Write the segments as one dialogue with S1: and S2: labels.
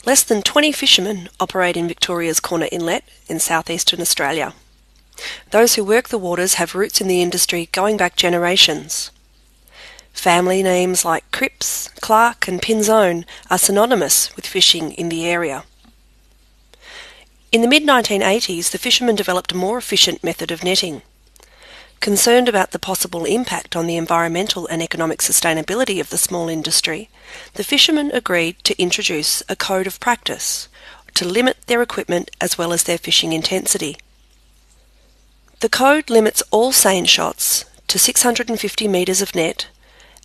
S1: Less than 20 fishermen operate in Victoria's Corner Inlet in southeastern Australia. Those who work the waters have roots in the industry going back generations. Family names like Cripps, Clark and Pinzone are synonymous with fishing in the area. In the mid-1980s, the fishermen developed a more efficient method of netting. Concerned about the possible impact on the environmental and economic sustainability of the small industry, the fishermen agreed to introduce a code of practice to limit their equipment as well as their fishing intensity. The code limits all seine shots to 650 metres of net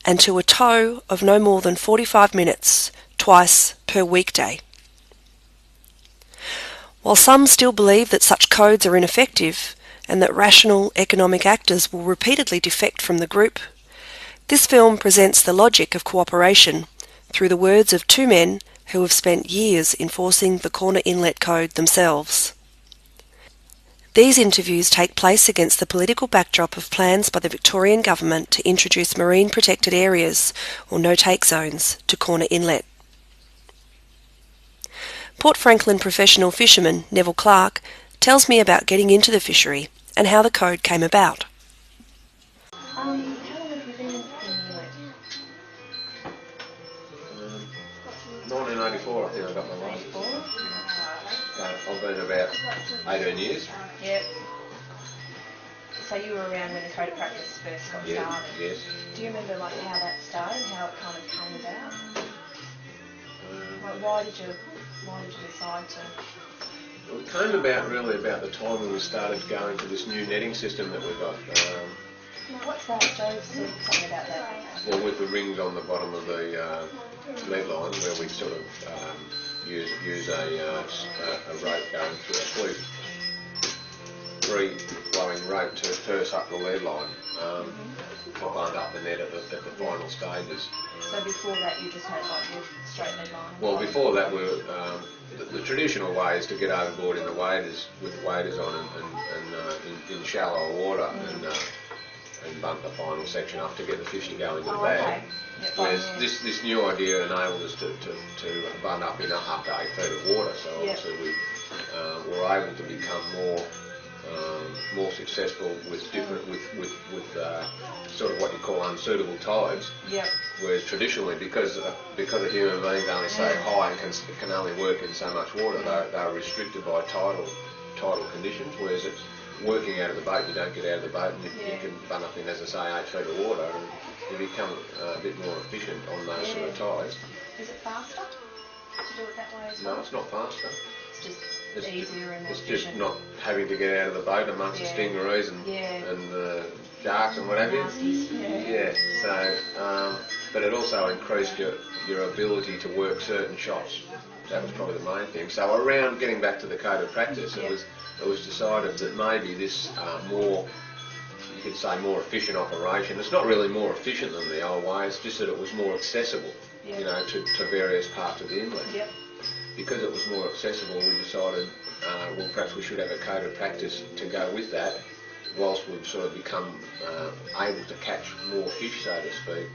S1: and to a tow of no more than 45 minutes twice per weekday. While some still believe that such codes are ineffective, and that rational economic actors will repeatedly defect from the group, this film presents the logic of cooperation through the words of two men who have spent years enforcing the Corner Inlet Code themselves. These interviews take place against the political backdrop of plans by the Victorian Government to introduce marine protected areas, or no-take zones, to Corner Inlet. Port Franklin professional fisherman Neville Clark tells me about getting into the fishery and how the code came about.
S2: How long have you been in the inlet?
S3: 1984, I think I got my license. I've been about 18 years.
S2: Yep. So you were around when the code of practice first got started?
S3: Yes.
S2: Do you remember how that started, how it kind of came about? Why did you decide to?
S3: It came about really about the time when we started going to this new netting system that we got.
S2: What's that? Joe said something about that.
S3: Well, with the rings on the bottom of the lead line, where we sort of use a rope going through a fluke, free-flowing rope to purse up the lead line to bind up the net at the final stages.
S2: So before that you just had your straight lead line?
S3: Well, before that the traditional way is to get overboard in the waders with the waders on and in shallower water and bump the final section up to get the fish to go into the bag.
S2: Okay. Yep.
S3: Whereas this new idea enabled us to bund up in up to 8 feet of water, so obviously we were able to become more successful with sort of what you call unsuitable tides.
S2: Yep.
S3: Whereas traditionally, because a human being's only so high and can only work in so much water, they're restricted by tidal conditions. Whereas it's working out of the boat, you don't get out of the boat, and you can bun up in, as I say, 8 feet of water, and you become a bit more efficient on those sort of tides.
S2: Is it faster to do it that way as well?
S3: No, it's not faster.
S2: It's just easier and more
S3: It's
S2: efficient.
S3: just not having to get out of the boat amongst the stingrays and the sharks and what have you. Yeah. So, but it also increased your ability to work certain shots. That was probably the main thing. So around getting back to the code of practice, it was decided that maybe this you could say more efficient operation. It's not really more efficient than the old way. It's just that it was more accessible, to various parts of the inlet.
S2: Yep.
S3: Because it was more accessible, we decided, well, perhaps we should have a code of practice to go with that, whilst we've sort of become able to catch more fish, so to speak.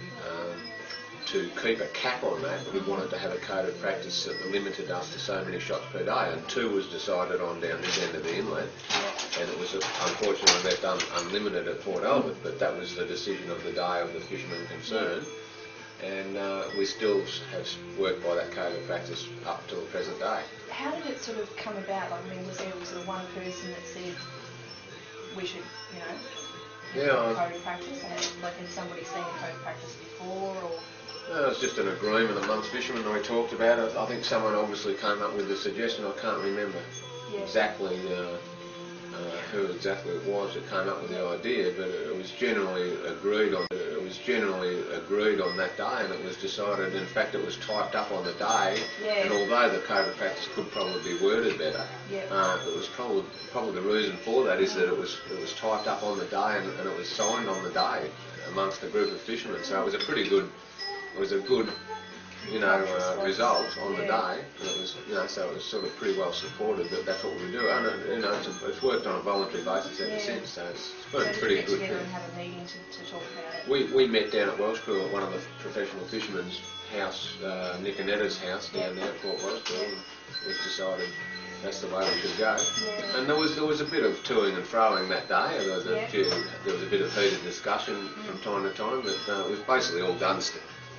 S3: To keep a cap on that, we wanted to have a code of practice that limited us to so many shots per day, and 2 was decided on down this end of the inlet, and it was unfortunately left unlimited at Port Albert, but that was the decision of the day of the fishermen concerned. And we still have worked by that code of practice up to the present day.
S2: How did it sort of come about? I mean, was there sort of one person that said we should, have a code of practice? Had somebody seen a code of practice before, or?
S3: No, it was just an agreement amongst fishermen, and we talked about it. I think someone obviously came up with the suggestion. I can't remember exactly who exactly it was that came up with the idea, but it was generally agreed on. That day, and it was decided. In fact, it was typed up on the day. And although the code of practice could probably be worded better, it was probably the reason for that is that it was typed up on the day and it was signed on the day amongst a group of fishermen. So it was a pretty good. It was a good result on the day. And it was, so it was sort of pretty well supported that that's what we do. And it's worked on a voluntary basis ever since. So it's been a pretty good thing.
S2: And have a meeting to talk about it.
S3: We met down at Welsh Pool at one of the professional fishermen's house, Nick and Etta's house down there at Port Welsh Pool, and we've decided that's the way we should go.
S2: Yeah.
S3: And there was a bit of toing and froing that day. There was a bit of heated discussion from time to time, but it was basically all done.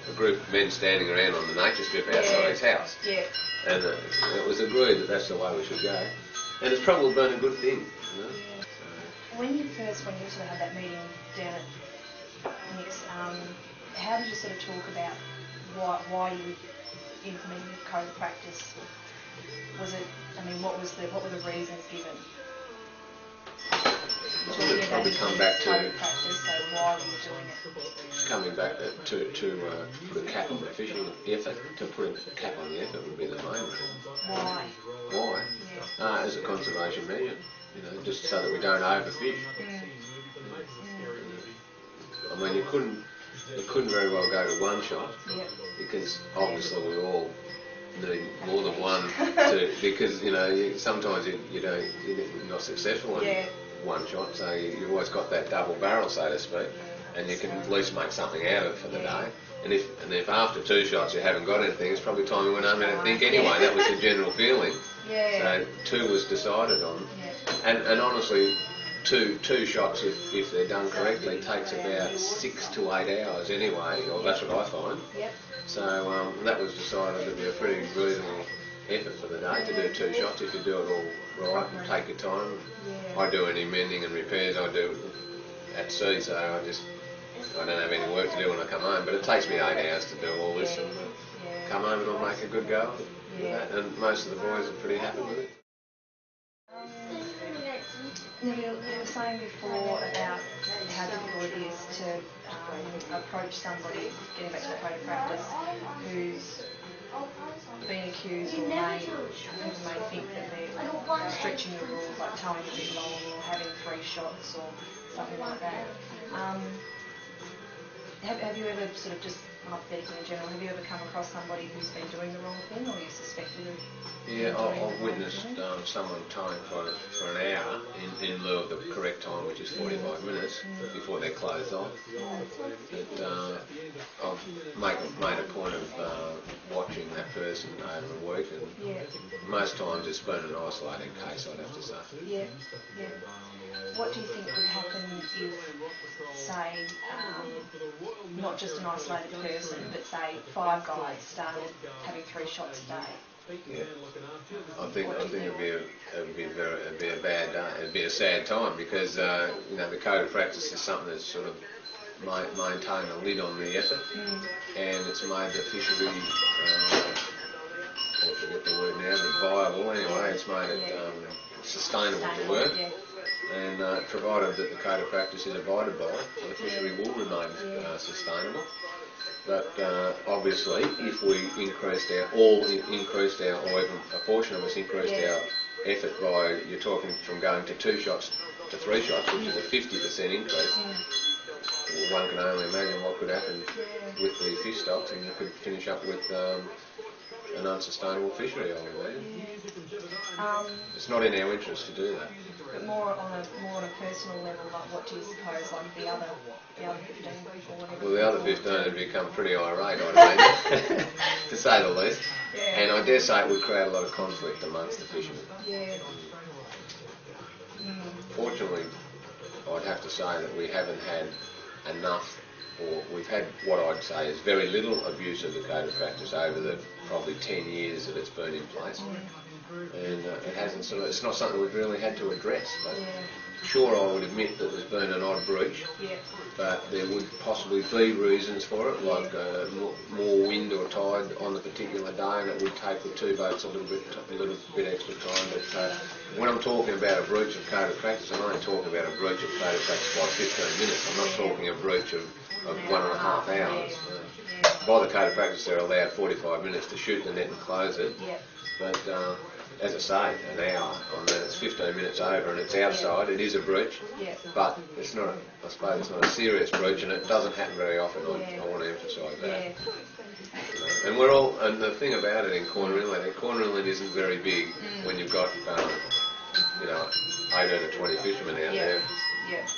S3: A group of men standing around on the nature strip outside his house.
S2: Yeah.
S3: And it was agreed that that's the way we should go. And it's probably been a good thing.
S2: Yeah. So. When you sort of had that meeting down at Nick's, how did you sort of talk about why you implemented the code of practice? Was it, what were the reasons given?
S3: We'll probably come back to
S2: practice, so why were you doing it?
S3: Coming back to put a cap on the fishing effort, to put a cap on the effort would be the main reason.
S2: Why?
S3: Why? Yeah. As a conservation measure, just so that we don't overfish. I mean, you couldn't very well go to one shot, because obviously we all need more than one because sometimes you're not successful in one shot, so you always got that double barrel, so to speak, and you can at least make something out of it for the day. And if after 2 shots you haven't got anything, it's probably time you went home and had a think anyway. That was the general feeling. So 2 was decided on, and honestly, two shots, if they're done correctly, takes about 6 to 8 hours anyway, or that's what I find. So that was decided to be a pretty reasonable effort for the day to do 2 shots if you do it all right and take your time. I do any mending and repairs I do at sea, so I don't have any work to do when I come home, but it takes me 8 hours to do all this and come home and I'll make a good go of that, and most of the boys are pretty happy with it.
S2: You were saying before about how difficult it is to approach somebody, getting back to the code of practice, who's been accused or may think that they're stretching the rules, like towing a bit long or having 3 shots or something like that. Have you ever sort of, just hypothetically in general, have you ever come across somebody who's been doing the wrong thing, or you suspected of?
S3: Yeah, I've witnessed someone towing for an hour in lieu of the correct time, which is 45 minutes before they're closed off. But I've made a point of watching that person over a week, and most times it's been an isolated case, I'd have to say. What do you think would happen if, say, not just an isolated person, but say 5 guys started having 3 shots a day? I think it'd be a bad day. It'd be a sad time, because the code of practice is something that's sort of maintained a lid on the effort, and it's made the fishery, I forget the word now, but viable anyway. It's made it sustainable to work, and provided that the code of practice is abided by, the fishery will remain sustainable. But obviously, if we increased or even a portion of us increased our effort by, you're talking from going to 2 shots to 3 shots, which is a 50% increase, one can only imagine what could happen with the fish stocks, and you could finish up with an unsustainable fishery, I would imagine. It's not in our interest to do that.
S2: But more on a personal level, like what do you suppose, like the other 15 or whatever?
S3: Well, the other 15 had become pretty irate, I'd imagine, to say the least. And I dare say it would create a lot of conflict amongst the fishermen. Fortunately, I'd have to say that we haven't had enough, or we've had what I'd say is very little abuse of the code of practice over the probably 10 years that it's been in place. And it hasn't it's not something we've really had to address. But sure, I would admit that there's been an odd breach, but there would possibly be reasons for it, like more wind or tide on the particular day, and it would take the 2 boats a little bit extra time. But when I'm talking about a breach of code of practice, I'm only talking about a breach of code of practice by 15 minutes. I'm not talking a breach of 1.5 hours. By the code of practice, they're allowed 45 minutes to shoot the net and close it. But as I say, an hour. I mean, it's 15 minutes over and it's outside. It is a breach, but it's not. I suppose it's not a serious breach, and it doesn't happen very often. I want to emphasise that. And we're all. And the thing about it in Corner Inlet isn't very big when you've got 18 to 20 fishermen out there.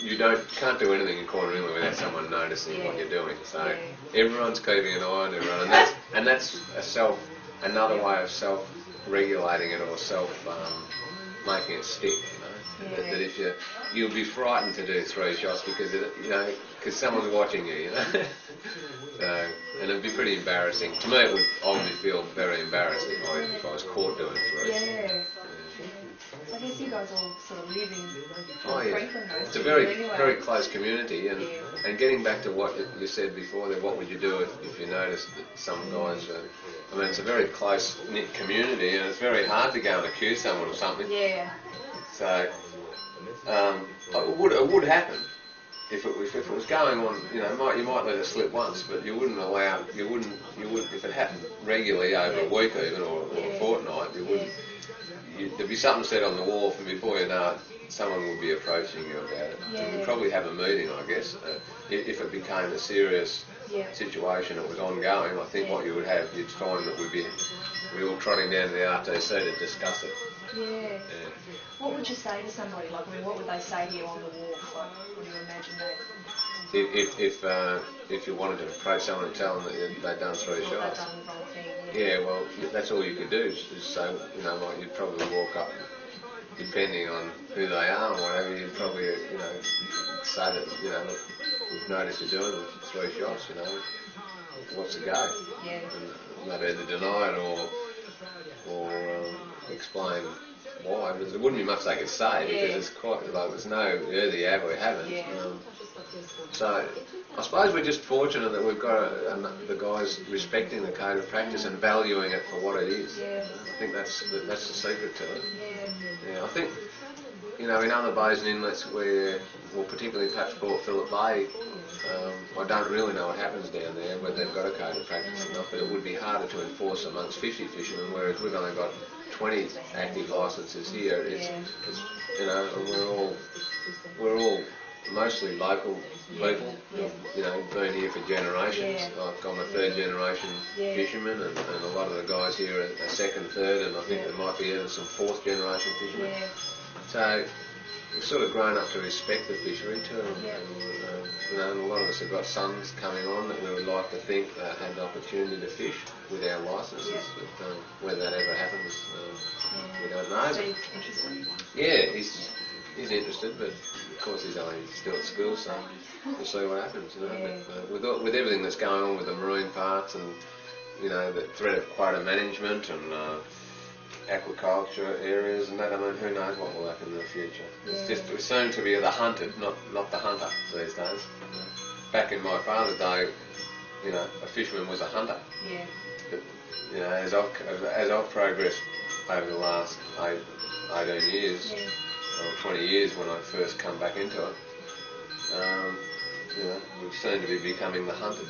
S3: You can't do anything in Corner Inlet without someone noticing what you're doing. So everyone's keeping an eye on everyone, and that's another way of self-regulating it or making it stick. That if you'll be frightened to do 3 shots because someone's watching you. So, and it'd be pretty embarrassing. To me, I would feel very embarrassed if I was caught doing 3.
S2: So I guess you guys all sort of live in Franklin, though.
S3: It's a very close community, and getting back to what you said before, there, what would you do if you noticed that some guys I mean, it's a very close-knit community, and it's very hard to go and accuse someone of something.
S2: Yeah.
S3: So, it would happen. If it was going on, you might let it slip once, but you wouldn't, if it happened regularly over a week even, or a fortnight, there'd be something said on the wall from before you know it, someone would be approaching you about it. And we'd probably have a meeting, I guess. If it became a serious situation, it was ongoing, I think what you'd find that we'd all trotting down to the RTC to discuss it.
S2: Yeah. What would you say to somebody? Like, what would they say to you on the wharf? Like, what do you imagine
S3: If you wanted to approach someone and tell them that they'd done 3 shots?
S2: They've done the wrong thing.
S3: Yeah, well, that's all you could do is say, like you'd probably walk up, depending on who they are or whatever, you'd probably, say that, look, we've noticed you're doing 3 shots, what's the go?
S2: Yeah.
S3: And they'd either deny it or explain why, but there wouldn't be much they could say because it's quite like there's no either you have or you haven't. So I suppose we're just fortunate that we've got the guys respecting the code of practice and valuing it for what it is. I think that's the secret to it. I think in other bays and inlets particularly perhaps Port Phillip Bay, I don't really know what happens down there whether they've got a code of practice or not, but it would be harder to enforce amongst 50 fishermen, whereas we've only got 20 active licences here. And we're all mostly local people, been here for generations. Like I'm a 3rd generation fisherman, and a lot of the guys here are 2nd, 3rd, and I think there might be even some 4th generation fishermen. So we've sort of grown up to respect the fishery too, and a lot of us have got sons coming on that we would like to think had the opportunity to fish with our licences, but whether that ever happens, we don't know.
S2: Is he interested?
S3: Yeah, he's interested, but of course he's only still at school, so we'll see what happens. But, with everything that's going on with the marine parts and the threat of quota management and aquaculture areas and that, I mean, who knows what will happen in the future. It's just we seem to be the hunted, not the hunter these days. Back in my father's day, a fisherman was a hunter.
S2: Yeah.
S3: But as I've progressed over the last 18 years. Or 20 years when I first come back into it, we seem to be becoming the hunted.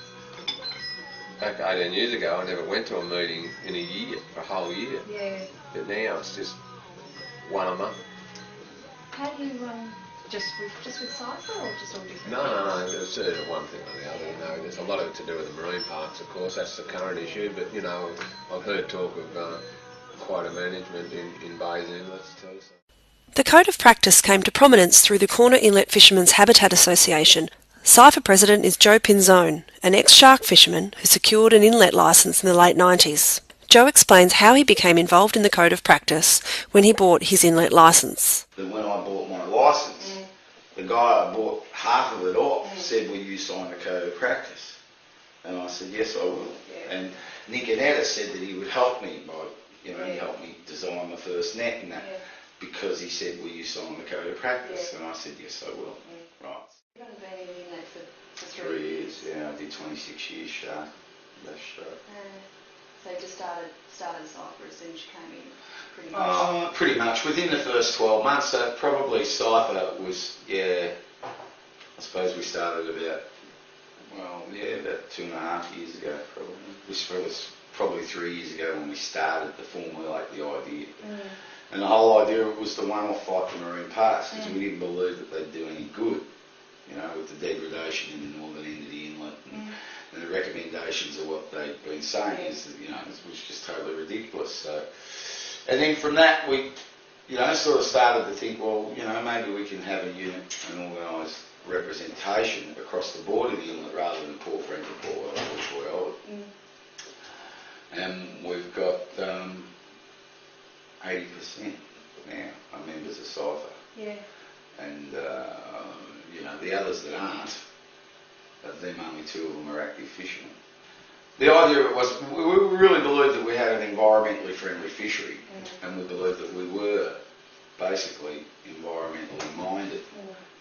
S3: Back 18 years ago, I never went to a meeting in a year, for a whole year.
S2: Yeah.
S3: But now it's just one a month.
S2: How do you just with Cypher or just all different?
S3: No. It's one thing or the other. There's a lot of it to do with the marine parks, of course. That's the current issue. But I've heard talk of quota management in bays and inlets too. So.
S1: The Code of Practice came to prominence through the Corner Inlet Fishermen's Habitat Association. CIFA president is Joe Pinzone, an ex-shark fisherman who secured an inlet licence in the late 90s. Joe explains how he became involved in the Code of Practice when he bought his inlet licence.
S4: When I bought my licence, the guy I bought half of it off said, will you sign the Code of Practice? And I said, yes, I will. And Nick Annetta said that he would help me by, he helped me design my first net and that. Because he said, will you sign the Code of Practice? And I said, yes, I will. Right.
S2: You've only been in inlet for
S4: 3 years, I did 26 years shark. That's right.
S2: So you just started Cypher as soon as you came in, pretty much?
S4: Pretty much. Within the first 12 months, so probably Cypher was, I suppose we started about 2.5 years ago, probably. It was probably 3 years ago when we started to formulate the idea. And the whole idea was the one-off fight for marine parks, because we didn't believe that they'd do any good, you know, with the degradation in the northern end of the inlet. And the recommendations of what they'd been saying is that, you know, it was just totally ridiculous. So, and then from that we, you know, sort of started to think, well, you know, maybe we can have a unit, an organised representation across the board of the inlet rather than Port Frank and Port Albert. And we've got 80% now are members of CIFA.
S2: Yeah.
S4: And, you know, the others that aren't, of them only 2 of them are active fishermen. The idea of it was, we really believed that we had an environmentally friendly fishery, and we believed that we were basically environmentally minded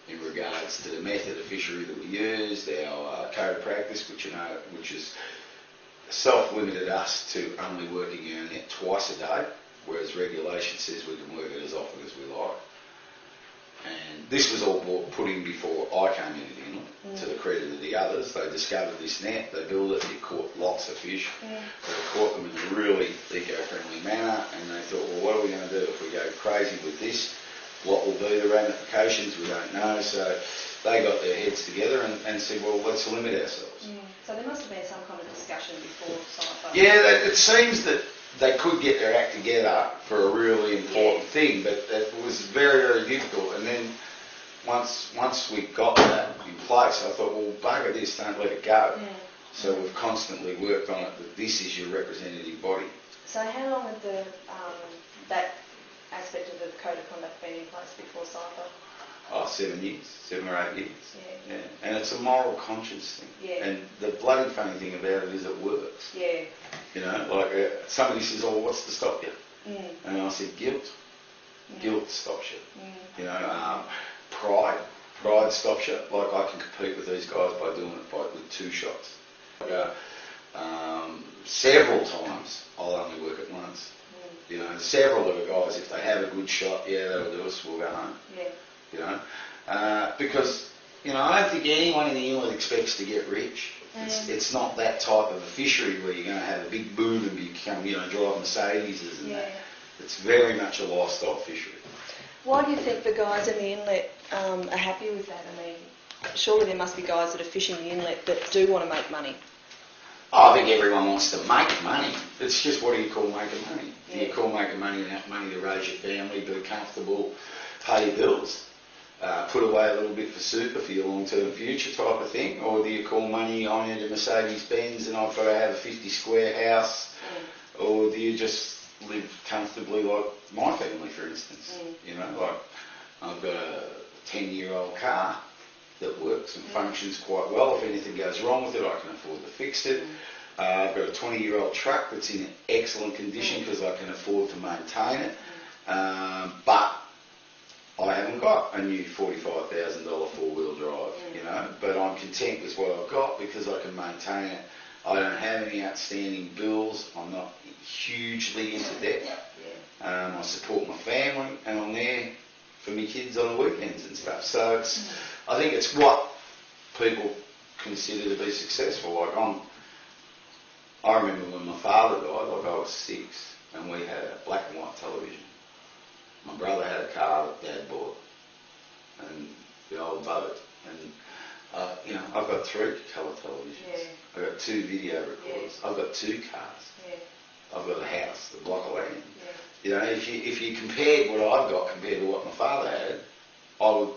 S4: in regards to the method of fishery that we used, our code of practice, which, you know, which is self-limited us to only working our net twice a day, whereas regulation says we can work it as often as we like. And this was all put in before I came into the inlet, to the credit of the others. They discovered this net, they built it, they caught lots of fish. They caught them in a really eco-friendly manner, and they thought, well, what are we going to do if we go crazy with this? What will be the ramifications? We don't know. So they got their heads together and said, well, let's limit ourselves.
S2: So there must have been some kind of discussion before CIFA.
S4: Yeah, it seems that they could get their act together for a really important thing, but it was very, very difficult. And then once we got that in place, I thought, well, bugger this, don't let it go. So we've constantly worked on it, that this is your representative body.
S2: So how long had the that aspect of the code of conduct been in place before CIFA?
S4: Oh, 7 years, 7 or 8 years.
S2: Yeah.
S4: And it's a moral conscience thing.
S2: Yeah.
S4: And the bloody funny thing about it is it works.
S2: Yeah.
S4: You know, like somebody says, oh, what's to stop you? And I said, guilt. Guilt stops you. You know, pride stops you. Like, I can compete with these guys by doing it with 2 shots. Several times I'll only work it once. You know, several of the guys, if they have a good shot, yeah, that'll do us, we'll go home.
S2: Yeah.
S4: You know, because, you know, I don't think anyone in the inlet expects to get rich. It's not that type of a fishery where you're going to have a big boom and become, you know, drive Mercedes and that. It's very much a lifestyle fishery.
S2: Why do you think the guys in the inlet are happy with that? I mean, surely there must be guys that are fishing the inlet that do want to make money.
S4: Oh, I think everyone wants to make money. It's just, what do you call making money? Do you call making money enough money to raise your family, be comfortable, pay your bills, put away a little bit for super for your long-term future type of thing? Or do you call money, I need a Mercedes-Benz and I've got to have a 50-square house? Or do you just live comfortably like my family, for instance? You know, like, I've got a 10-year-old car that works and functions quite well. If anything goes wrong with it, I can afford to fix it. I've got a 20-year-old truck that's in excellent condition because I can afford to maintain it. But I haven't got a new $45,000 four-wheel drive, you know, but I'm content with what I've got because I can maintain it. I don't have any outstanding bills. I'm not hugely into debt. I support my family and I'm there for my kids on the weekends and stuff. So it's, I think it's what people consider to be successful. Like I remember when my father died, like I was 6, and we had a black and white television. My brother had a car that Dad bought, and the old boat. And you know, I've got 3 colour televisions. I've got 2 video recorders. I've got 2 cars. I've got a house, a block of land. You know, if you compared what I've got compared to what my father had,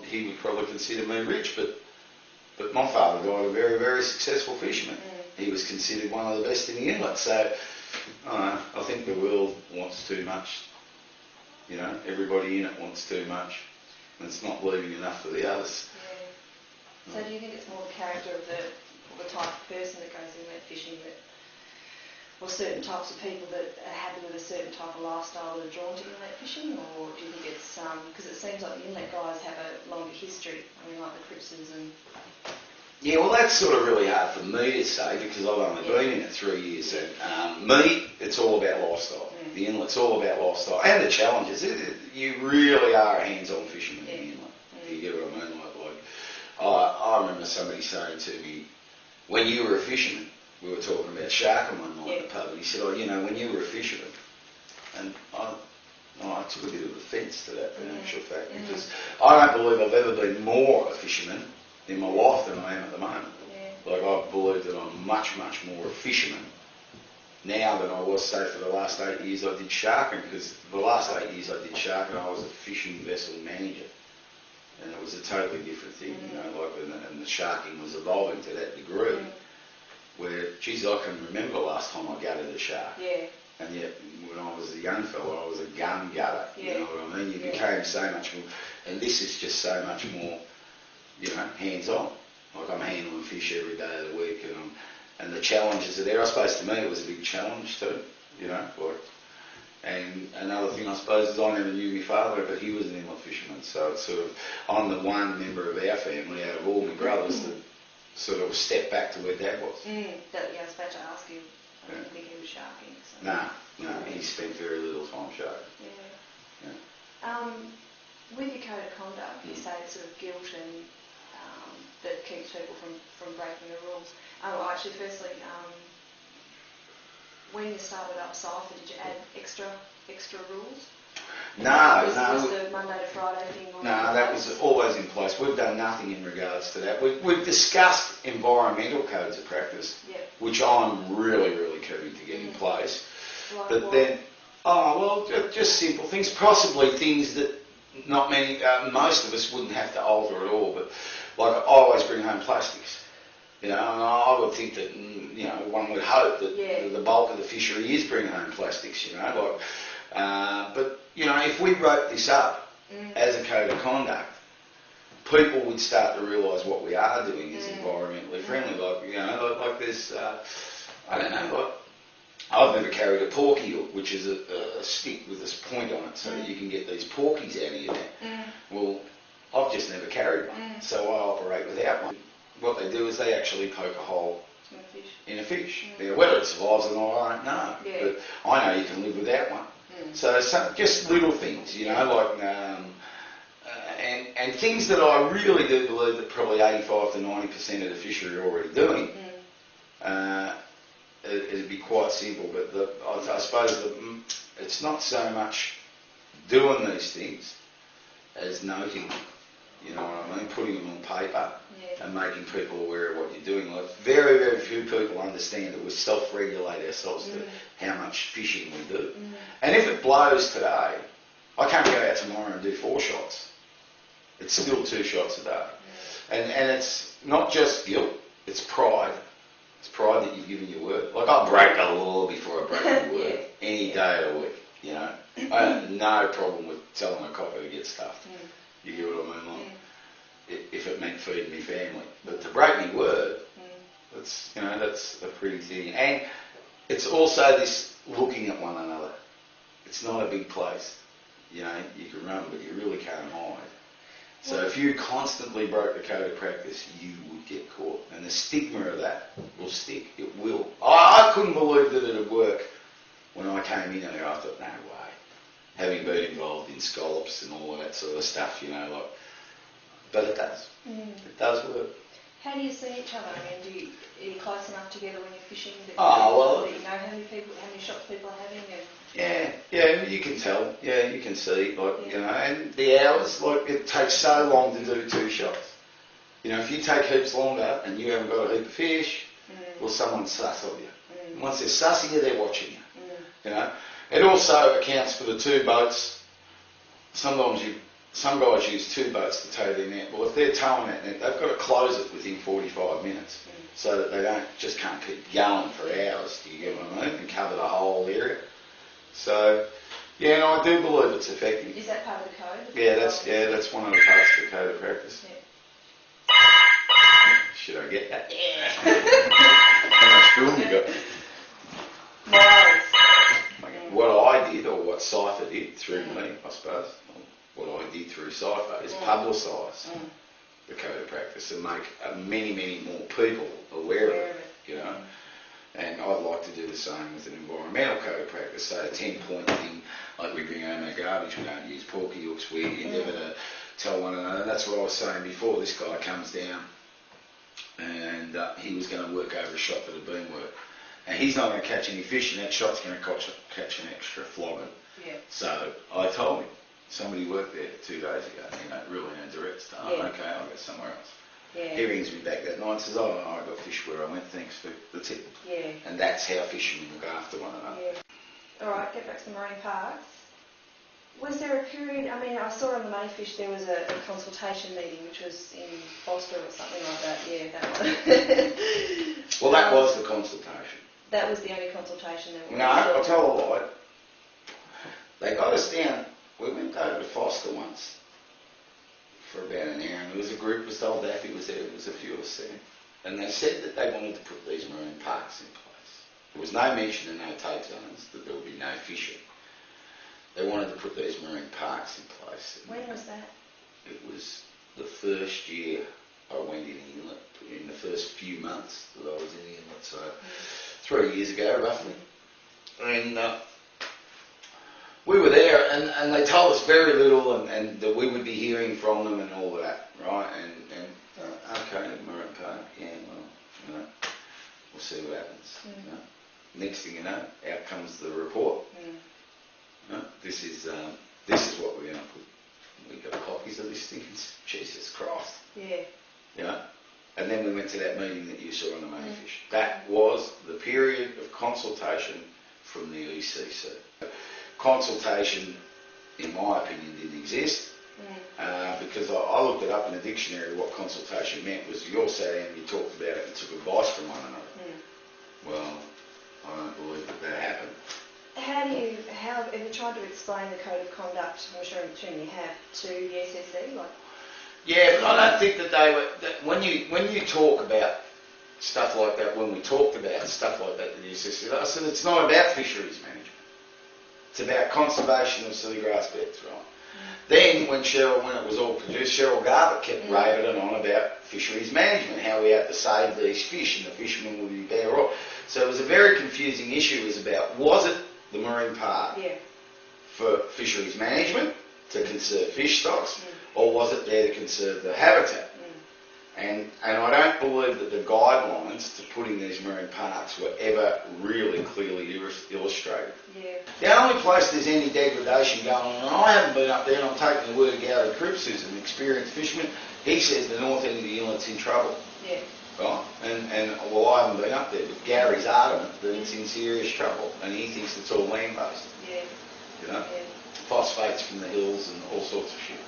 S4: he would probably consider me rich. But my father died a very, very successful fisherman. He was considered one of the best in the inlet. So I think the world wants too much. You know, everybody in it wants too much, and it's not leaving enough for the others.
S2: So do you think it's more the character of the type of person that goes inlet fishing, or certain types of people that are happy with a certain type of lifestyle that are drawn to inlet fishing, or do you think it's because it seems like the inlet guys have a longer history? I mean, like the Crippses and.
S4: Yeah, well, that's sort of really hard for me to say because I've only been in it 3 years. And me, it's all about lifestyle. The inlet's all about lifestyle and the challenges. You really are a hands-on fisherman in the inlet. You get what I mean? Like I remember somebody saying to me, when you were a fisherman, we were talking about sharking one night at the pub, and he said, "Oh, you know, when you were a fisherman," and I took a bit of offence to that, in actual fact, because I don't believe I've ever been more a fisherman in my life than I am at the moment. Yeah. Like, I believe that I'm much, much more a fisherman now than I was, say, for the last 8 years I did sharking, because the last 8 years I did sharking, I was a fishing vessel manager. And it was a totally different thing, you know, like, and the sharking was evolving to that degree, where, geez, I can remember the last time I gutted a shark. Yeah. And yet, when I was a young fella, I was a gun gutter, you know what I mean? You became so much more, and this is just so much more, you know, hands-on. Like, I'm handling fish every day of the week, and the challenges are there. I suppose to me it was a big challenge too, you know, like. And another thing, I suppose, is I never knew my father, but he was an inlet fisherman. So it's sort of, I'm the one member of our family out of all my brothers that sort of stepped back to where Dad was.
S2: I was about to ask you, I didn't think he was sharking. So.
S4: No, he spent very little time sharking.
S2: Yeah. With your code of conduct, you say it's sort of guilt and that keeps people from breaking the rules. Actually, firstly, when you started up Cypher, did you add extra rules?
S4: No.
S2: Was the Monday to Friday thing?
S4: No, that was always in place. We've done nothing in regards to that. We've discussed environmental codes of practice, which I'm really, really keen to get in place.
S2: Like
S4: but
S2: what?
S4: then, just simple things, possibly things that not many, most of us wouldn't have to alter at all. But like, I always bring home plastics. You know, and I would think that, you know, one would hope that the bulk of the fishery is bringing home plastics, you know. Like, but, you know, if we wrote this up as a code of conduct, people would start to realise what we are doing is environmentally friendly. Like, you know, like there's, I don't know, like, I've never carried a porky hook, which is a stick with this point on it so that you can get these porkies out of your net. Well, I've just never carried one, so I operate without one. What they do is they actually poke a hole in a fish. Yeah, whether it survives or not, I don't know. Yeah. But I know you can live without one. So just little things, you know, like, and things that I really do believe that probably 85 to 90% of the fishery are already doing. It'd be quite simple, but I suppose it's not so much doing these things as noting them. You know what I mean? Putting them on paper and making people aware of what you're doing. Like, very, very few people understand that we self-regulate ourselves to how much fishing we do. And if it blows today, I can't go out tomorrow and do 4 shots. It's still 2 shots a day. And it's not just guilt, it's pride. It's pride that you've given your word. Like, I'll break a law before I break my word any day of the week, you know. I have no problem with telling a copper to get stuffed. You get what I mean? Like, if it meant feeding me family. But to break my word, that's, you know, that's a pretty thing. And it's also this looking at one another. It's not a big place. You know, you can run, but you really can't hide. So if you constantly broke the code of practice, you would get caught. And the stigma of that will stick. It will. I couldn't believe that it would work when I came in there. I thought, no way. Having been involved in scallops and all of that sort of stuff, you know, like, but it does. It does work.
S2: How do you see each other? I mean, are you close enough together when you're fishing that, that you know how many shots people are having?
S4: Yeah, you can tell. Yeah, you can see, like, you know, and the hours, like, it takes so long to do 2 shots. You know, if you take heaps longer and you haven't got a heap of fish, well, someone's sus of you. And once they're sussing you, they're watching you. You know, it also accounts for the 2 boats. Sometimes some guys use 2 boats to tow their net. Well, if they're towing that net, they've got to close it within 45 minutes so that they just can't keep going for hours, do you get what I mean, and cover the whole area. So, yeah, and I do believe it's effective.
S2: Is that part of the code?
S4: Yeah, that's one of the parts of the code of practice. Should I get that? How much film you got?
S2: Nice.
S4: What I did, or what Cypher did through me, I suppose, what I did through Cypher is publicise the code of practice and make many, many more people aware of it, you know. And I'd like to do the same with an environmental code of practice, so a 10-point thing, like we bring home our garbage, we don't use porky hooks, we endeavour to tell one another. That's what I was saying before. This guy comes down and he was going to work over a shot that had been worked. And he's not going to catch any fish, and that shot's going to catch an extra flogging.
S2: Yeah.
S4: So I told him, somebody worked there 2 days ago, really earned a rest. Oh,
S2: Yeah.
S4: okay, I'll go somewhere else.
S2: Yeah.
S4: He rings me back that night and says, oh, no, I got fish where I went, thanks for the tip.
S2: Yeah.
S4: And that's how fishermen look after one another.
S2: Yeah. All right, get back to the marine parks. Was there a period, I mean, I saw on the Moneyfish there was a consultation meeting which was in Foster or something like that. Yeah, that one.
S4: Well, that was the consultation.
S2: That was the only consultation there was?
S4: No, I'll tell a lie. They got us down. We went over to Foster once for about an hour, and there was a group, was old Daffy was there, there was a few of us there. And they said that they wanted to put these marine parks in place. There was no mention of no take zones, that there would be no fishing. They wanted to put these marine parks in place.
S2: When was that?
S4: It was the first year I went in the inlet, in the first few months that I was in the inlet, so 3 years ago roughly. And we were there, and they told us very little, and that we would be hearing from them and all that, right? And okay, marine park, yeah, well, we'll see what happens. Next thing you know, out comes the report. This is what we're going to put. We got copies of this thing. Jesus Christ.
S2: Yeah.
S4: And then we went to that meeting that you saw on the Moneyfish. That was the period of consultation from the ECC. Consultation, in my opinion, didn't exist because I looked it up in the dictionary. What consultation meant was you all sat down, you talked about it, and took advice from one another. Well, I don't believe that happened.
S2: Have you tried to explain the code of conduct, I'm sure you have, to the ECC?
S4: Yeah, but I don't think that they were. That when you talk about stuff like that, when we talked about stuff like that, the ECC, I said it's not about fisheries management. It's about conservation of seagrass beds, right? Then when it was all produced, Cheryl Garbutt kept raving on about fisheries management, how we had to save these fish and the fishermen would be better off. So it was a very confusing issue. It was about, was it the marine park for fisheries management to conserve fish stocks, or was it there to conserve the habitat? And I don't believe that the guidelines to putting these marine parks were ever really clearly illustrated. The only place there's any degradation going on, and I haven't been up there, and I'm taking the word of Gary Cripps, who's an experienced fisherman, he says the north end of the inlet's in trouble. Right? And well, I haven't been up there, but Gary's adamant that it's in serious trouble, and he thinks it's all land-based. Phosphates from the hills and all sorts of shit.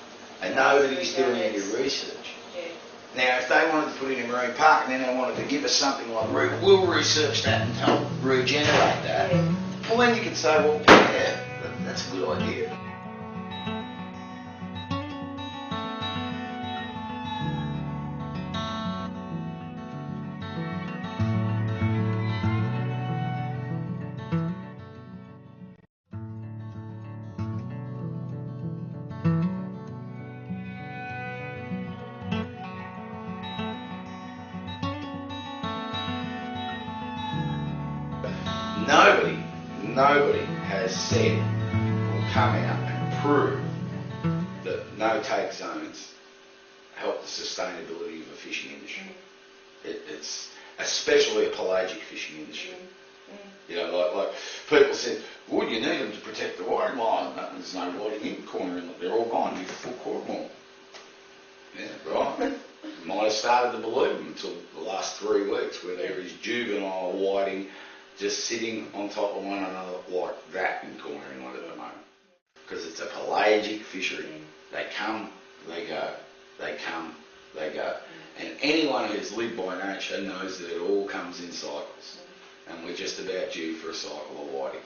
S4: And nobody's doing any research. Now, if they wanted to put in a marine park and then they wanted to give us something like, we'll research that and help regenerate that, well, then you can say, well, yeah, that's a good idea. Nobody has said or come out and proved that no-take zones help the sustainability of a fishing industry. It's especially a pelagic fishing industry. Like people said, well, you need them to protect the whiting line. No, there's no whiting in Corner Inlet. They're all gone. You've full quarter more. Yeah, right. You might have started to believe them until the last 3 weeks, where there is juvenile whiting just sitting on top of one another like that in Corner Inlet at the moment. Because it's a pelagic fishery. They come, they go. They come, they go. And anyone who's lived by nature knows that it all comes in cycles. And we're just about due for a cycle of whiting.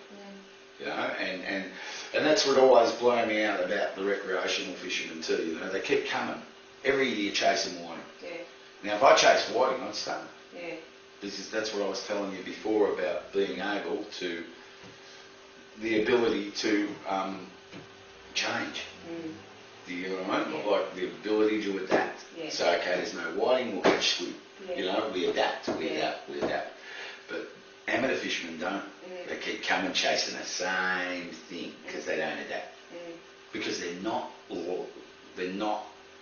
S4: And that's what always blew me out about the recreational fishermen too. They keep coming. Every year chasing whiting. Now if I chase whiting, I'd stun. That's what I was telling you before about being able to, the ability to change. Do you know what I mean? Like the ability to adapt. So, okay, there's no whiting, we'll catch squid. We adapt. But amateur fishermen don't. They keep coming chasing the same thing because they don't adapt. Because they're not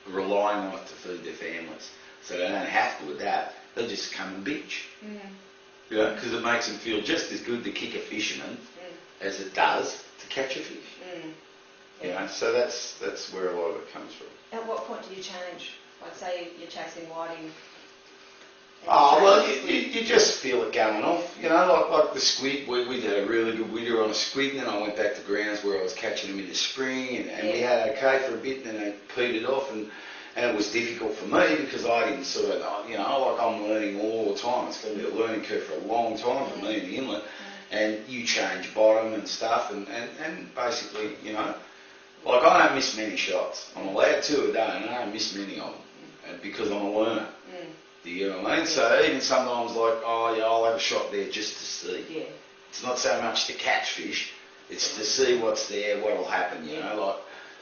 S4: relying on it to feed their families. So they don't have to adapt. they'll just come and bitch.
S2: Mm.
S4: You know, because it makes them feel just as good to kick a fisherman as it does to catch a fish.
S2: Mm.
S4: You know, so that's where a lot of it comes from.
S2: At what point do you change? Like, say you're chasing whiting.
S4: Oh, well, you just feel it going off. You know, like the squid. We did a really good winter on a squid, and then I went back to grounds where I was catching them in the spring, and we had okay for a bit, and then they petered off, and it was difficult for me because I didn't sort of, you know, like I'm learning all the time. It's going to be a learning curve for a long time for me in the inlet, and you change bottom and stuff, and basically, you know, like I don't miss many shots. I'm allowed 2 a day, and I don't miss many of them, and because I'm a learner. Do you know what I mean? So even sometimes like, oh yeah, I'll have a shot there just to see. Yeah. It's not so much to catch fish, it's to see what's there, what'll happen, you know, like,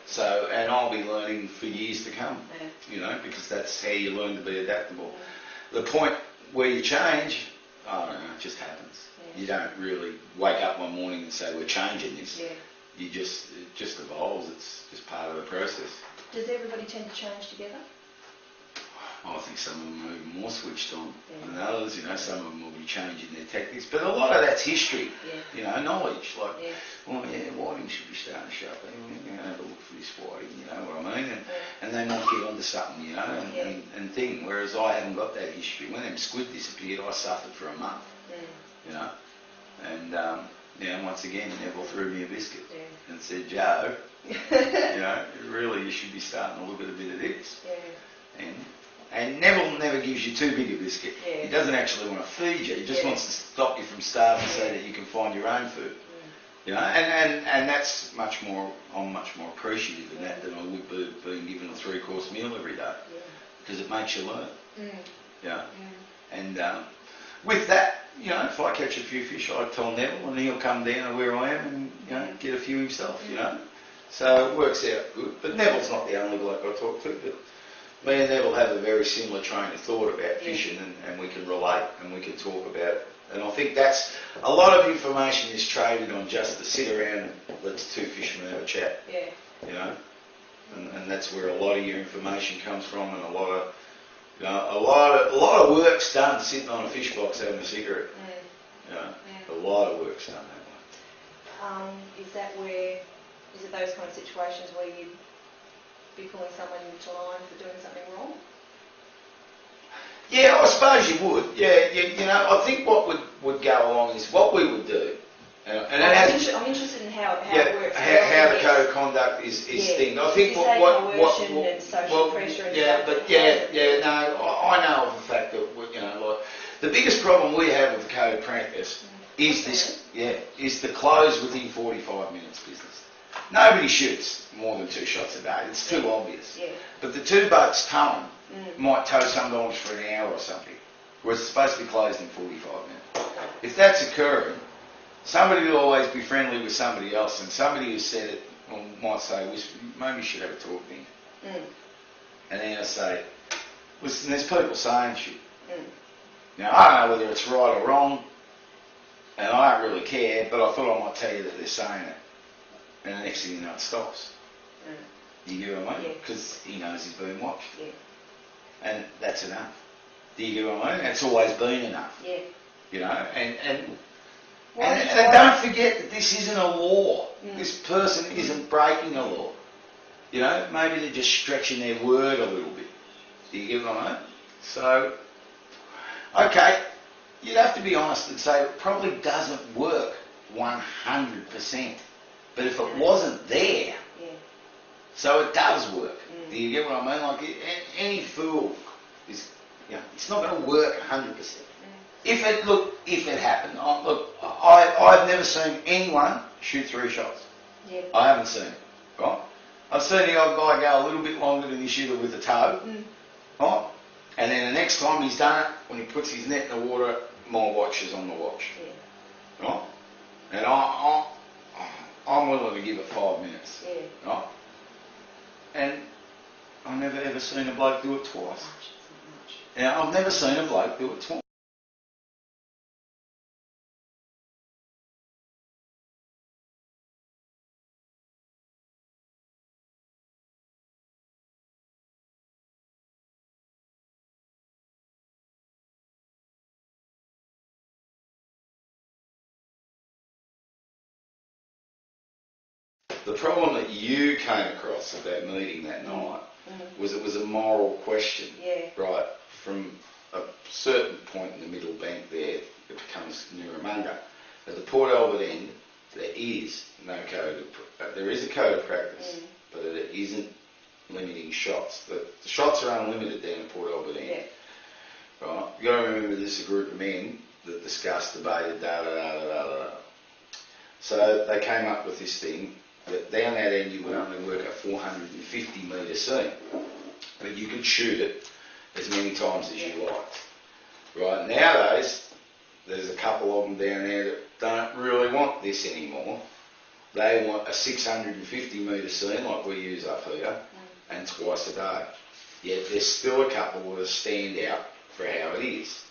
S4: so, and I'll be learning for years to come, you know, because that's how you learn to be adaptable. The point where you change, I don't know, it just happens. You don't really wake up one morning and say, we're changing this. It just evolves, it's just part of the process.
S2: Does everybody tend to change together?
S4: I think some of them are even more switched on than others, you know, some of them will be changing their tactics, but a lot of that's history, you know, knowledge, like, well, yeah, whiting should be starting to show up, you know, have a look for this whiting, you know what I mean, and they might get onto something, you know, and thing, whereas I haven't got that history. When them squid disappeared, I suffered for a month, you know, and, once again, Neville threw me a biscuit and said, Joe, you know, really you should be starting to look at a bit of this, and Neville never gives you too big a biscuit. He doesn't actually want to feed you. He just wants to stop you from starving so that you can find your own food. You know, and that's much more. I'm much more appreciative of that than I would be being given a 3-course meal every day, because it makes you learn. Yeah. And with that, you know, if I catch a few fish, I tell Neville, and he'll come down to where I am and get a few himself. You know, so it works out good. But Neville's not the only bloke I talk to, but me and Neville have a very similar train of thought about fishing, and we can relate and we can talk about it. And I think that's a lot of information is traded on just to sit around and let 2 fishermen have a chat. You know, and that's where a lot of your information comes from, and a lot of, you know, a lot of work's done sitting on a fish box having a cigarette. You know, a lot of work's done that way.
S2: Is it those kind of situations where you be pulling someone into line for doing something wrong?
S4: Yeah, I suppose you would. Yeah, you know, I think what would go along is what we would do.
S2: I'm interested in how it works.
S4: How the code of conduct is thing. I think what
S2: and social pressure and
S4: I know of the fact that, you know, like, the biggest problem we have with the code of practice is this. Is the close within 45 minutes business. Nobody shoots more than 2 shots a day. It's too obvious. But the 2 boats towing might tow sometimes for an hour or something, where it's supposed to be closed in 45 minutes. If that's occurring, somebody will always be friendly with somebody else, and somebody who said it might say, maybe you should have a talk then. And then I say, listen, there's people saying shit. Now, I don't know whether it's right or wrong, and I don't really care, but I thought I might tell you that they're saying it. And the next thing you know, it stops. Do you get what I mean? Because he knows he's being watched. And that's enough. Do you get what I mean? It's always been enough. You know, and don't forget that this isn't a law. This person isn't breaking a law. You know, maybe they're just stretching their word a little bit. Do you get what I mean? So, okay, you'd have to be honest and say it probably doesn't work 100%. But if it wasn't there, so it does work. Do you get what I mean? Like, any fool is, you know, it's not going to work 100%. If it happened, I've never seen anyone shoot 3 shots. I haven't seen it, right? I've seen the odd guy go a little bit longer than he should have with a toe, right? And then the next time he's done it, when he puts his net in the water, more watches on the watch, right? And I'm willing to give it 5 minutes, right? And I've never ever seen a bloke do it twice. Now, I've never seen a bloke do it twice. The problem that you came across at that meeting that night was it was a moral question, right? From a certain point in the middle bank there, it becomes Nurramunga. At the Port Albert end, there is no code. There is a code of practice, but it isn't limiting shots. The shots are unlimited down at Port Albert end. Right? You got to remember this is a group of men that discussed, debated, So they came up with this thing that down that end you would only work a 450 metre seam, but you could shoot it as many times as you liked. Right? Nowadays, there's a couple of them down there that don't really want this anymore. They want a 650 metre seam like we use up here, and twice a day. Yet there's still a couple that stand out for how it is.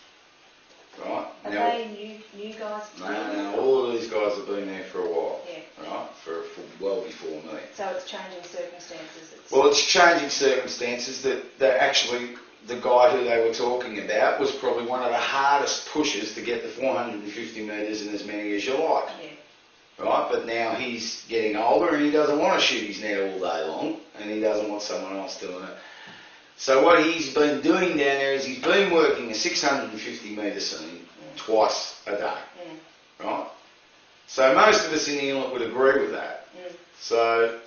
S4: Right?
S2: Are
S4: Now,
S2: they new guys?
S4: no, all of these guys have been there for a while.
S2: Yeah.
S4: Right? For well before me.
S2: So it's changing circumstances.
S4: Well, it's changing circumstances that actually the guy who they were talking about was probably one of the hardest pushers to get the 450 metres in as many as you like.
S2: Yeah.
S4: Right? But now he's getting older and he doesn't want to shoot his net all day long and he doesn't want someone else doing it. So what he's been doing down there is he's been working a 650 metre seam twice a day. Right? So most of us in the inlet would agree with that. So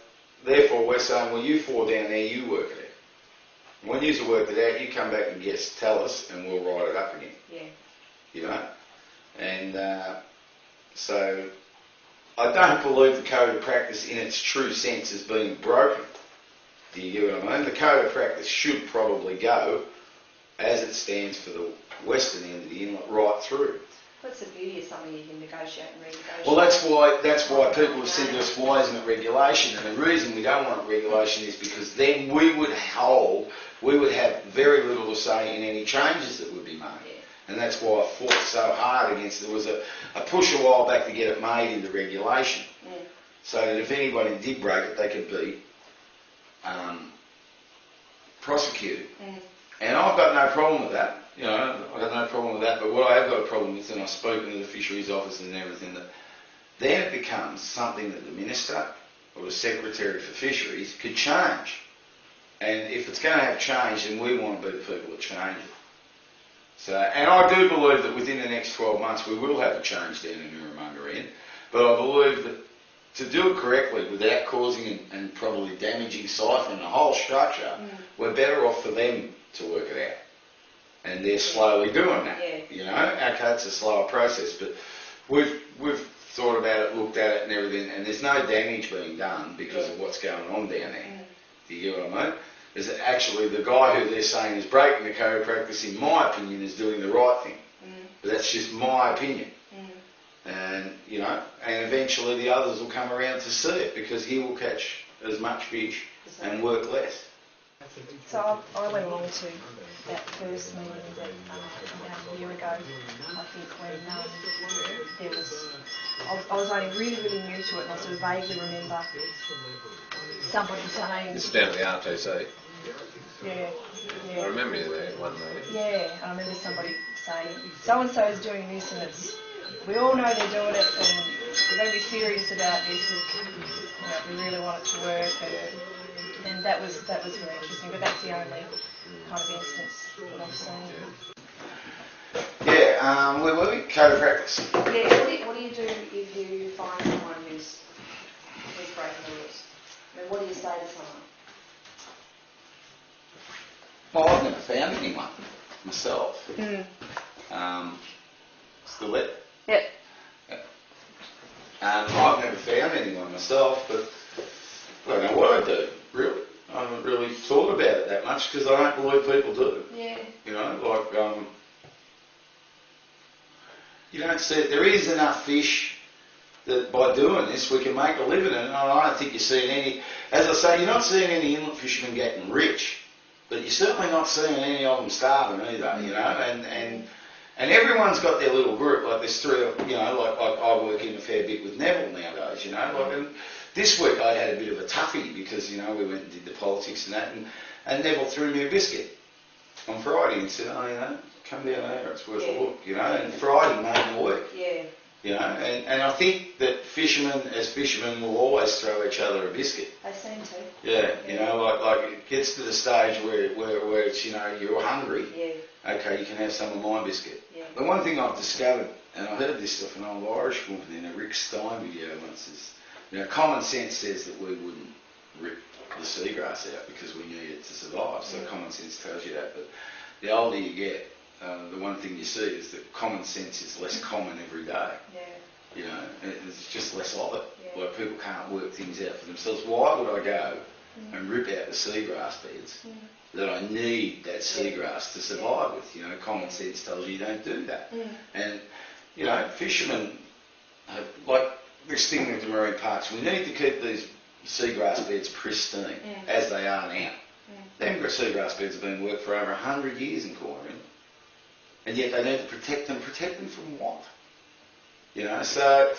S4: therefore we're saying, well, you four down there, you work it out. When you've worked it out, you come back and tell us and we'll write it up again.
S2: Yeah.
S4: You know? And so I don't believe the code of practice in its true sense is being broken. Do you get what I mean? The code of practice should probably go as it stands for the western end of the inlet right through.
S2: What's the beauty of something you can negotiate and renegotiate?
S4: Well, that's why people have said to us, why isn't it regulation? And the reason we don't want regulation is because then we would have very little to say in any changes that would be made.
S2: Yeah.
S4: And that's why I fought so hard against it. There was a push a while back to get it made into regulation, so that if anybody did break it, they could be prosecuted. And I've got no problem with that. You know, I've got no problem with that. But what I have got a problem with, and I've spoken to the fisheries office and everything, that then it becomes something that the minister or the secretary for fisheries could change. And if it's going to have change, then we want to be the people that change it. So, and I do believe that within the next 12 months we will have a change down in Nurramunga end. But I believe that to do it correctly without causing and probably damaging Cypher and the whole structure, we're better off for them to work it out. And they're slowly doing that.
S2: Yeah.
S4: You know, okay, it's a slower process, but we've thought about it, looked at it and everything, and there's no damage being done because of what's going on down there. Do you get what I mean? Is that actually the guy who they're saying is breaking the code of practice, in my opinion, is doing the right thing. But that's just my opinion. And, you know, and eventually the others will come around to see it because he will catch as much fish and work less.
S2: So I went along to that first meeting that about a year ago, I think, when there was, I was only really new to it, and I sort of vaguely remember somebody saying...
S3: It's down at the RTC.
S2: Yeah.
S3: I remember you there one meeting.
S2: Yeah, I remember somebody saying, so-and-so is doing this, and it's, we all know they're doing it, and we're going to be serious about this, and, you know, we really want it to work, and that was really interesting, but that's the only kind of instance that I've seen.
S4: Yeah, where were we? Code of practice.
S2: Yeah, what do you do if you find someone who's breaking the rules? I mean, what do you say to someone?
S4: Well, I've never found anyone myself. Still there?
S2: Yep.
S4: I've never found anyone myself, but I don't know what I do, really. I haven't really thought about it that much because I don't believe people do.
S2: Yeah.
S4: You know, like, you don't see it. There is enough fish that by doing this we can make a living, and I don't think you're seeing any, as I say, you're not seeing any inlet fishermen getting rich, but you're certainly not seeing any of them starving either, you know, and everyone's got their little group, like there's three, you know, like I work in a fair bit with Neville nowadays, you know, like, and this week I had a bit of a toughie because, you know, we went and did the politics and that, and Neville threw me a biscuit on Friday and said, oh, you know, come down there, it's worth a look, you know, and Friday made my week.
S2: Yeah.
S4: You know, and I think that fishermen will always throw each other a biscuit.
S2: They seem to.
S4: Yeah, you know, like it gets to the stage where it's, you know, you're hungry.
S2: Yeah.
S4: Okay, you can have some of my biscuit.
S2: Yeah.
S4: The one thing I've discovered, and I heard this off an old Irish woman in a Rick Stein video once, is, you know, common sense says that we wouldn't rip the seagrass out because we need it to survive. So common sense tells you that. But the older you get, the one thing you see is that common sense is less common every day.
S2: Yeah.
S4: You know, there's just less of it.
S2: Yeah.
S4: Like people can't work things out for themselves. Why would I go and rip out the seagrass beds that I need that seagrass to survive with? You know, common sense tells you don't do that. And, you know, fishermen have, like this thing with the marine parks, we need to keep these seagrass beds pristine as they are now. Them seagrass beds have been worked for over 100 years in Corner Inlet. And yet they need to protect them. Protect them from what? You know, so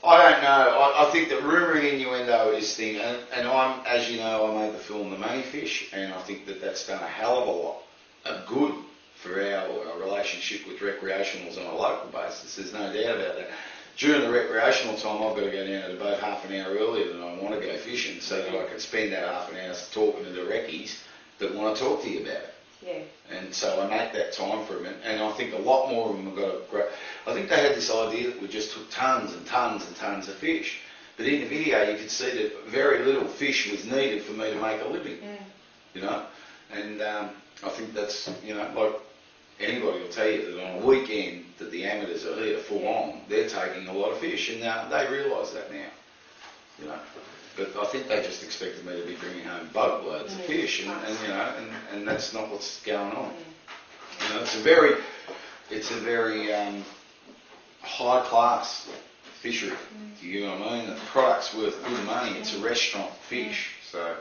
S4: I don't know. I think that rumour and innuendo is thing, and I'm, as you know, I made the film The Money Fish, and I think that that's done a hell of a lot of good for our relationship with recreationals on a local basis. There's no doubt about that. During the recreational time, I've got to go down to the boat half an hour earlier than I want to go fishing, so that I can spend that half an hour talking to the reckies that want to talk to you about it.
S2: Yeah.
S4: And so I make that time for them, and I think a lot more of them have got a great. I think they had this idea that we just took tons and tons and tons of fish, but in the video you could see that very little fish was needed for me to make a living. You know, and I think that's, you know, like anybody will tell you that on a weekend that the amateurs are here full on, they're taking a lot of fish, and they realise that now. You know. But I think they just expected me to be bringing home boatloads of fish, and you know, and that's not what's going on. You know, it's a very high class fishery. You know what I mean? The product's worth good money. It's a restaurant fish, so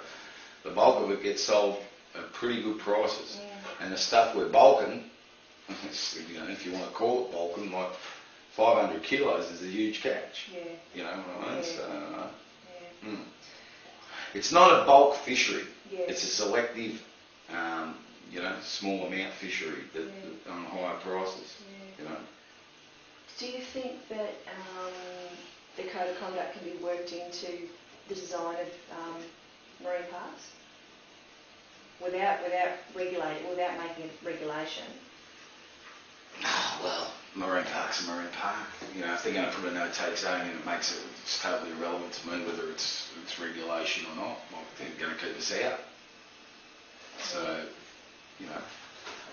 S4: the bulk of it gets sold at pretty good prices. And the stuff we're bulking, you know, if you want to call it bulking, like 500 kilos is a huge catch. You know what I mean? So. It's not a bulk fishery. It's a selective, you know, small amount fishery that on higher prices. You know.
S2: Do you think that the code of conduct can be worked into the design of marine parks without making it regulation?
S4: Well, marine park's a marine park. You know, if they're going to put a no-take zone in, it makes it, it's totally irrelevant to me whether it's regulation or not. Like, they're going to keep us out. So, you know,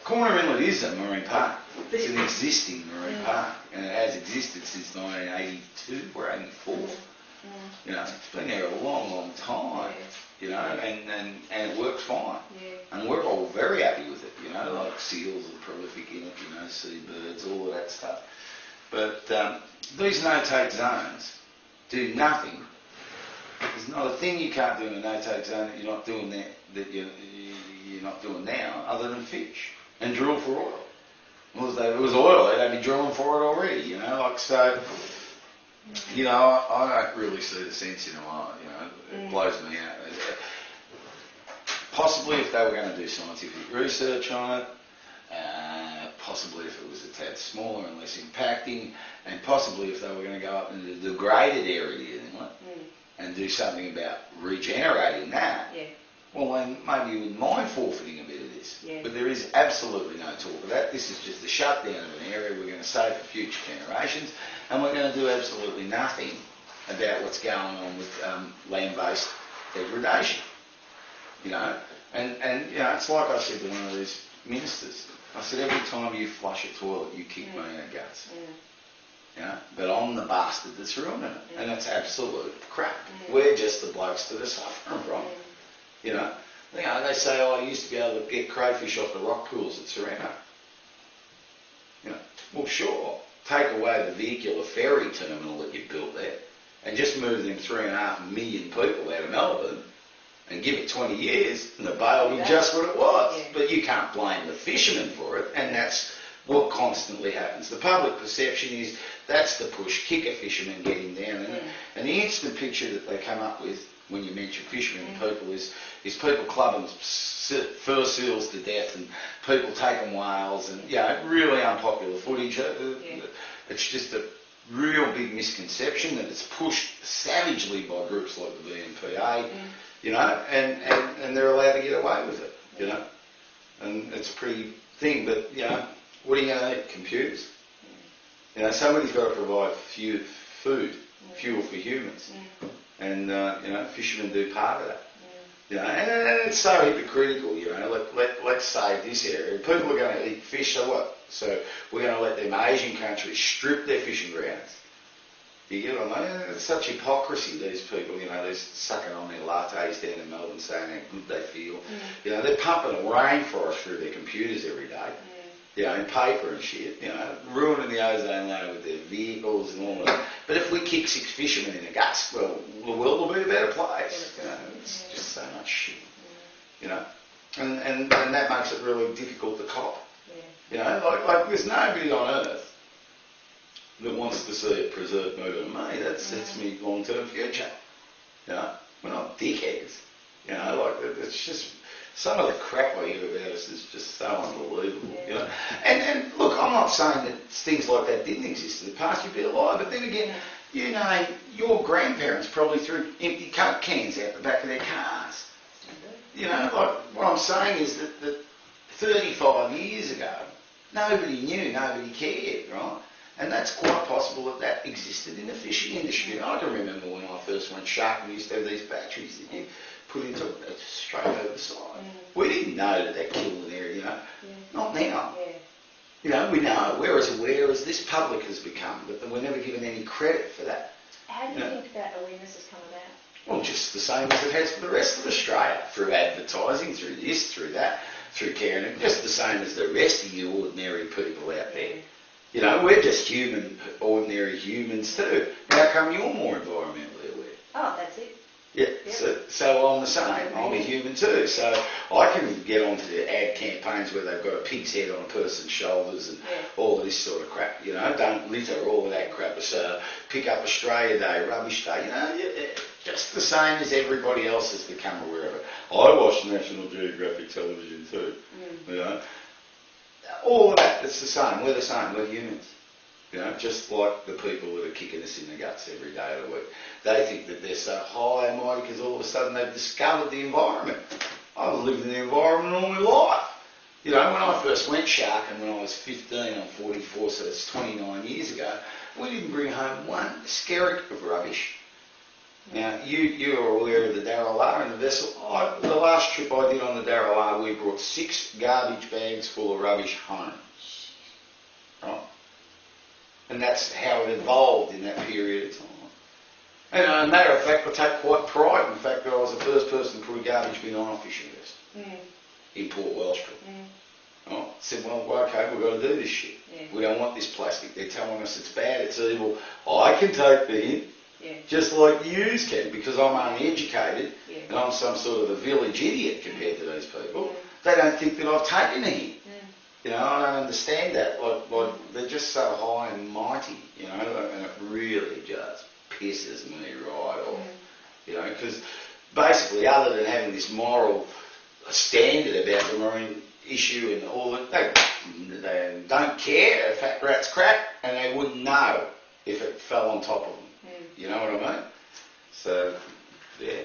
S4: Corner Inlet is a marine park. It's an existing marine park, and it has existed since 1982 or 84. You know, it's been there a long, long time. You know, and it works fine. And we're all very happy with it, you know, like seals are prolific in it, you know, seabirds, all of that stuff. But these no-take zones do nothing. There's not a thing you can't do in a no-take zone that you're not doing that you're not doing now, other than fish and drill for oil. Well, if it was oil, they'd be drilling for it already, you know, like so. You know, I don't really see the sense in it, you know, it blows me out. Possibly if they were going to do scientific research on it, possibly if it was a tad smaller and less impacting, and possibly if they were going to go up into the degraded area inlet and do something about regenerating that, well then maybe you wouldn't mind forfeiting a bit of this. But there is absolutely no talk of that. This is just a shutdown of an area we're going to save for future generations, and we're going to do absolutely nothing about what's going on with land-based degradation. You know, and you know, it's like I said to one of these ministers. I said, every time you flush a toilet, you kick me in the guts. You know, but I'm the bastard that's ruining it, and it's absolute crap. We're just the blokes that are suffering from it. You know, they say, oh, I used to be able to get crayfish off the rock pools at Sereno. You know, well, sure, take away the vehicular ferry terminal that you built there, and just move them 3.5 million people out of Melbourne, and give it 20 years, and the bail will be just what it was. But you can't blame the fishermen for it, and that's what constantly happens. The public perception is that's the push, kick a fisherman, get him down. And the instant picture that they come up with when you mention fishermen and people is people clubbing fur seals to death and people taking whales and, you know, really unpopular footage. It's just a real big misconception that it's pushed savagely by groups like the BNPA, you know, and they're allowed to get away with it, you know, and it's a pretty thing. But you know, what are you going to need? Computers. You know, somebody's got to provide food, fuel for humans, and you know, fishermen do part of that. You know, and it's so hypocritical. You know, let's save this area. People are going to eat fish, so what? So we're going to let them Asian countries strip their fishing grounds. You get what I mean? It's such hypocrisy, these people, you know, they're sucking on their lattes down in Melbourne saying how good they feel. You know, they're pumping a rainforest through their computers every day. You know, in paper and shit, you know, ruining the ozone layer with their vehicles and all that. But if we kick 6 fishermen in the guts, well, the world will be a better place. You know, it's just so much shit, you know. And that makes it really difficult to cop. You know, like there's nobody on earth that wants to see it preserved murder to me. That's me long-term future. You know, we're not dickheads. You know, like it's just some of the crap I hear about us is just so unbelievable. You know, and look, I'm not saying that things like that didn't exist in the past. You'd be a liar, but then again, you know, your grandparents probably threw empty Coke cans out the back of their cars. You know, like what I'm saying is that 35 years ago, nobody knew, nobody cared, right? And that's quite possible that existed in the fishing industry. And I can remember when I first went sharking, we used to have these batteries that you put into straight over the side. We didn't know that killed an area, you know. Not now. You know, we know. Whereas this public has become, but we're never given any credit for that.
S2: How do you think that awareness has come about?
S4: Well, just the same as it has for the rest of Australia, through advertising, through this, through that, through caring, just the same as the rest of you ordinary people out there. You know, we're just ordinary humans too. How come you're more environmentally aware?
S2: Oh, that's it.
S4: Yeah, so I'm the same. I'm a human too. So I can get onto the ad campaigns where they've got a pig's head on a person's shoulders and all this sort of crap. You know, don't litter, all of that crap. So pick up Australia Day, rubbish day. You know, just the same as everybody else has become aware of it. I watch National Geographic television too. You know, all of that. It's the same. We're the same. We're humans. You know, just like the people that are kicking us in the guts every day of the week. They think that they're so high and mighty because all of a sudden they've discovered the environment. I've lived in the environment all my life. You know, when I first went sharking when I was 15, I'm 44, so it's 29 years ago, we didn't bring home one skerrick of rubbish. Now, you're aware of the Darrell and the vessel. The last trip I did on the Darrell, we brought 6 garbage bags full of rubbish home. Right? And that's how it evolved in that period of time. And as a matter of fact, I take quite pride in the fact that I was the first person to put a garbage bin on a fishing vessel in Port Wellstreet. I said, well, okay, we've got to do this shit. We don't want this plastic. They're telling us it's bad, it's evil. I can take the hint, just like yous can, because I'm uneducated and I'm some sort of a village idiot compared to these people. They don't think that I've taken the hint. You know, I don't understand that. Like they're just so high and mighty, you know, and it really just pisses me right off. You know, because basically, other than having this moral standard about the marine issue and all that, they don't care if that rat's crap, and they wouldn't know if it fell on top of them. You know what I mean? So, yeah.